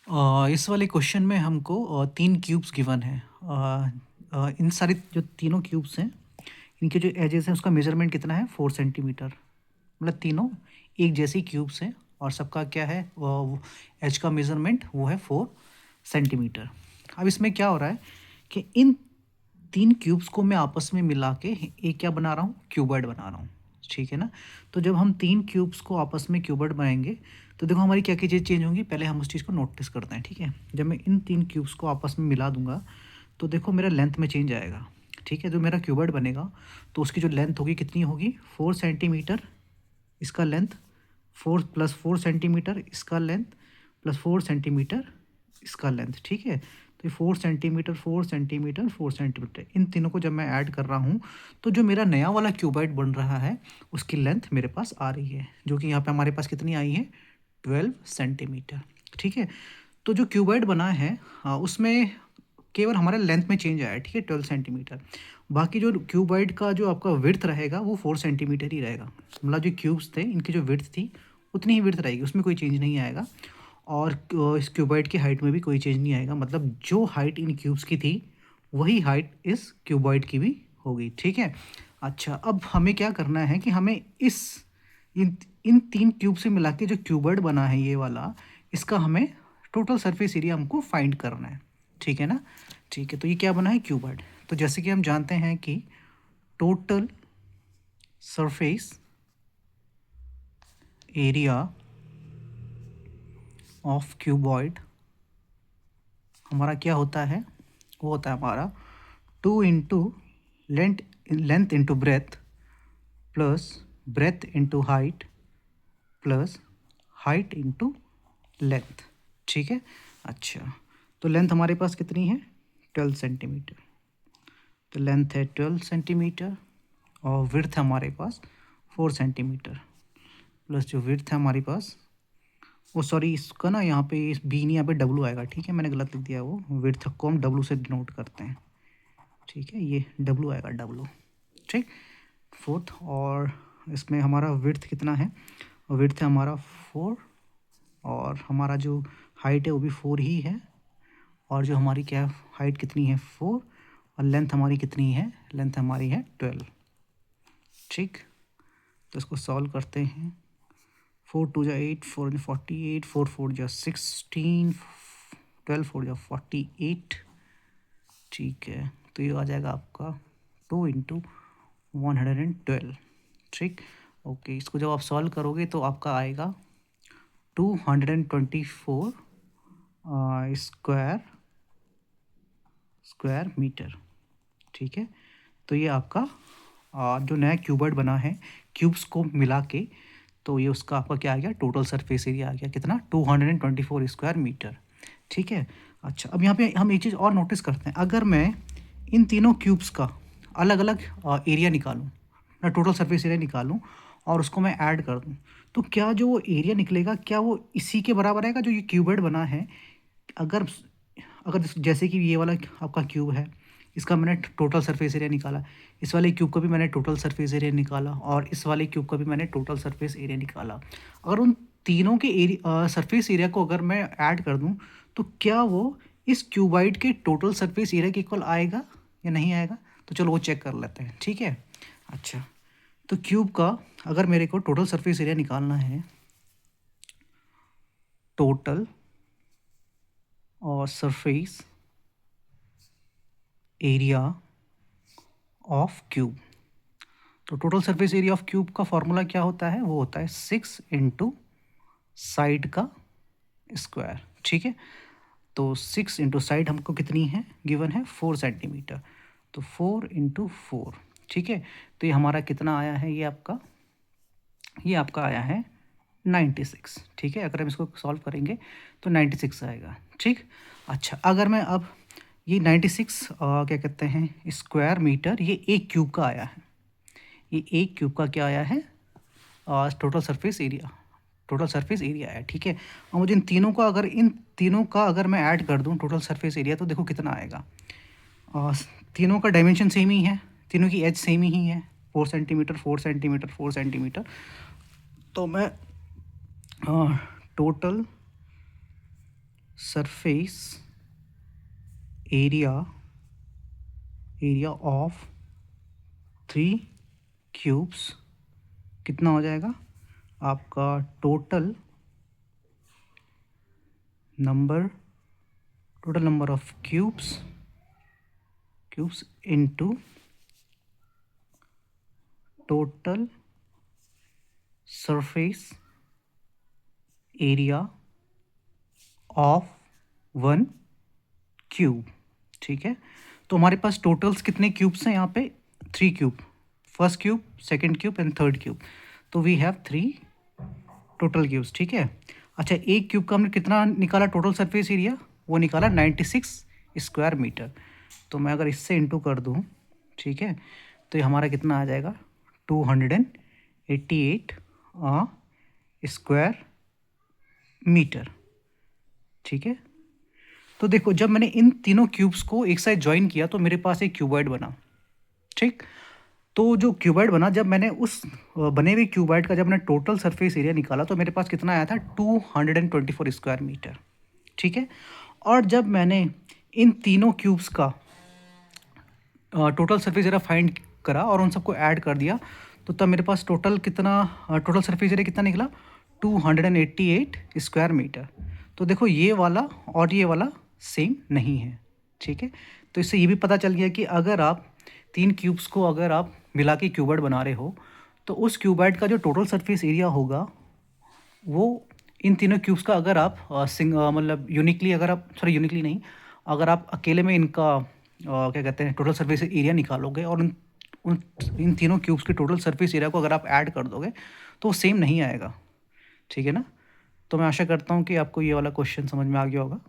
इस वाले क्वेश्चन में हमको 3 क्यूब्स गिवन है। इन सारे जो तीनों क्यूब्स हैं, इनके जो एजेस हैं उसका मेजरमेंट कितना है 4 सेंटीमीटर। मतलब तीनों एक जैसी क्यूब्स हैं और सबका क्या है एज का मेजरमेंट वो है 4 सेंटीमीटर। अब इसमें क्या हो रहा है कि इन 3 क्यूब्स को मैं आपस में मिला के एक क्या बना रहा हूँ, क्यूबॉइड बना रहा हूँ। ठीक है ना। तो जब हम 3 क्यूब्स को आपस में क्यूबॉइड बनाएंगे तो देखो हमारी क्या क्या चीज़ चेंज होंगी, पहले हम उस चीज़ को नोटिस करते हैं। ठीक है, जब मैं इन 3 क्यूब्स को आपस में मिला दूंगा तो देखो मेरा लेंथ में चेंज आएगा। ठीक है, जो मेरा क्यूबॉइड बनेगा तो उसकी जो लेंथ होगी कितनी होगी 4 सेंटीमीटर। इसका लेंथ 4 प्लस 4 सेंटीमीटर, इसका लेंथ प्लस 4 सेंटीमीटर, इसका लेंथ। ठीक है, तो ये 4 सेंटीमीटर 4 सेंटीमीटर 4 सेंटीमीटर, इन तीनों को जब मैं ऐड कर रहा हूँ तो जो मेरा नया वाला क्यूबॉइड बन रहा है उसकी लेंथ मेरे पास आ रही है, जो कि यहाँ पे हमारे पास कितनी आई है 12 सेंटीमीटर। ठीक है, तो जो क्यूबॉइड बना है उसमें केवल हमारा लेंथ में चेंज आया है। ठीक है, 12 सेंटीमीटर। बाकी जो क्यूबॉइड का जो आपका विड्थ रहेगा वो 4 सेंटीमीटर ही रहेगा। मतलब जो क्यूब्स थे इनकी जो विड्थ थी उतनी ही विड्थ रहेगी, उसमें कोई चेंज नहीं आएगा। और इस क्यूबॉइड की हाइट में भी कोई चेंज नहीं आएगा। मतलब जो हाइट इन क्यूब्स की थी वही हाइट इस क्यूबॉइड की भी होगी। ठीक है, अच्छा अब हमें क्या करना है कि हमें इस इन इन 3 ट्यूब से मिला के जो क्यूबॉइड बना है ये वाला, इसका हमें टोटल सरफेस एरिया हमको फाइंड करना है। ठीक है ना। ठीक है, तो ये क्या बना है क्यूबॉइड। तो जैसे कि हम जानते हैं कि total surface area of cuboid हमारा क्या होता है, वो होता है हमारा 2 into length length into breadth plus breadth into height plus height into length. ठीक है, अच्छा तो लेंथ हमारे पास कितनी है 12 सेंटीमीटर। तो लेंथ है 12 सेंटीमीटर और विड्थ है हमारे पास 4 सेंटीमीटर प्लस जो विड्थ है हमारे पास वो सॉरी इसका ना यहाँ पे इस बी नहीं, यहाँ पे डब्लू आएगा। ठीक है, मैंने गलत लिख दिया, वो विड्थ को हम डब्लू से डिनोट करते हैं। ठीक है, ये डब्लू आएगा डब्लू। ठीक, फोर्थ। और इसमें हमारा विड्थ कितना है, विड्थ है हमारा 4 और हमारा जो हाइट है वो भी 4 ही है। और जो हमारी क्या हाइट कितनी है 4 और लेंथ हमारी कितनी है, लेंथ हमारी है 12। ठीक, तो इसको सॉल्व करते हैं। 4 2 जा 8, 4 48, 4 4 जा 16, 12 4 जा 48। ठीक है, तो ये आ जाएगा आपका 2 इंटू 112। ठीक, ओके, इसको जब आप सॉल्व करोगे तो आपका आएगा 224 स्क्वायर मीटर। ठीक है, तो ये आपका जो नया क्यूबॉइड बना है क्यूब्स को मिला के, तो ये उसका आपका क्या आ गया टोटल सरफेस एरिया आ गया कितना 224 स्क्वायर मीटर। ठीक है, अच्छा अब यहाँ पे हम एक चीज़ और नोटिस करते हैं, अगर मैं इन तीनों क्यूब्स का अलग अलग एरिया निकालूँ, मैं टोटल सरफेस एरिया निकालूँ और उसको मैं ऐड कर दूँ, तो क्या जो वो एरिया निकलेगा क्या वो इसी के बराबर आएगा जो ये क्यूबॉइड बना है। अगर अगर जैसे कि ये वाला आपका क्यूब है, इसका मैंने टोटल सरफेस एरिया निकाला, इस वाले क्यूब का भी मैंने टोटल सरफेस एरिया निकाला और इस वाले क्यूब का भी मैंने टोटल सरफेस एरिया निकाला। अगर उन तीनों के एरिया सरफेस एरिया को अगर मैं ऐड कर दूं तो क्या वो इस क्यूबाइड के टोटल सरफेस एरिया के इक्वल आएगा या नहीं आएगा। तो चलो वो चेक कर लेते हैं। ठीक है, अच्छा तो क्यूब का अगर मेरे को टोटल सरफेस एरिया निकालना है, टोटल और सरफेस एरिया ऑफ क्यूब, तो total surface area of cube का फॉर्मूला क्या होता है, वो होता है 6 इंटू साइड का स्क्वायर। ठीक है, तो 6 इंटू साइड हमको कितनी है गिवन है 4 सेंटीमीटर, तो 4 इंटू 4। ठीक है, तो ये हमारा कितना आया है, ये आपका आया है 96। ठीक है, अगर हम इसको सॉल्व करेंगे तो 96 आएगा। ठीक, अच्छा अगर मैं अब ये 96 क्या कहते हैं स्क्वायर मीटर, ये एक क्यूब का आया है, ये एक क्यूब का क्या आया है total surface area, total surface area है। ठीक है, और मुझे इन तीनों का अगर मैं ऐड कर दूं टोटल सरफेस एरिया तो देखो कितना आएगा। और तीनों का डायमेंशन सेम ही है, तीनों की एज सेम ही है 4 सेंटीमीटर 4 सेंटीमीटर 4 सेंटीमीटर। तो मैं total surface area of 3 cubes कितना हो जाएगा आपका total number of cubes into total surface area of 1 cube. ठीक है, तो हमारे पास टोटल्स कितने क्यूब्स हैं यहाँ पे 3 cube, first cube, second cube and third cube, तो वी हैव 3 टोटल क्यूब्स। ठीक है, अच्छा एक क्यूब का हमने कितना निकाला टोटल सरफेस एरिया, वो निकाला 96 स्क्वायर मीटर। तो मैं अगर इससे इंटू कर दूँ, ठीक है, तो ये हमारा कितना आ जाएगा 288 स्क्वायर मीटर। ठीक है, तो देखो जब मैंने इन तीनों क्यूब्स को एक साथ ज्वाइन किया तो मेरे पास एक क्यूबॉइड बना। ठीक, तो जो क्यूबॉइड बना, जब मैंने उस बने हुए क्यूबॉइड का जब मैंने टोटल सरफेस एरिया निकाला तो मेरे पास कितना आया था 224 स्क्वायर मीटर। ठीक है, और जब मैंने इन तीनों क्यूब्स का टोटल सरफेस एरिया फाइंड करा और उन सबको ऐड कर दिया तो तब मेरे पास टोटल सरफेस एरिया कितना निकला 288 स्क्वायर मीटर। तो देखो ये वाला और ये वाला सेम नहीं है। ठीक है, तो इससे ये भी पता चल गया कि अगर आप 3 क्यूब्स को अगर आप मिला के क्यूबॉइड बना रहे हो तो उस क्यूबॉइड का जो टोटल सरफेस एरिया होगा वो इन तीनों क्यूब्स का अगर आप मतलब यूनिकली नहीं, अगर आप अकेले में इनका क्या कहते हैं टोटल सरफेस एरिया निकालोगे और इन तीनों क्यूब्स के टोटल सरफेस एरिया को अगर आप ऐड कर दोगे तो वो सेम नहीं आएगा। ठीक है ना, तो मैं आशा करता हूँ कि आपको ये वाला क्वेश्चन समझ में आ गया होगा।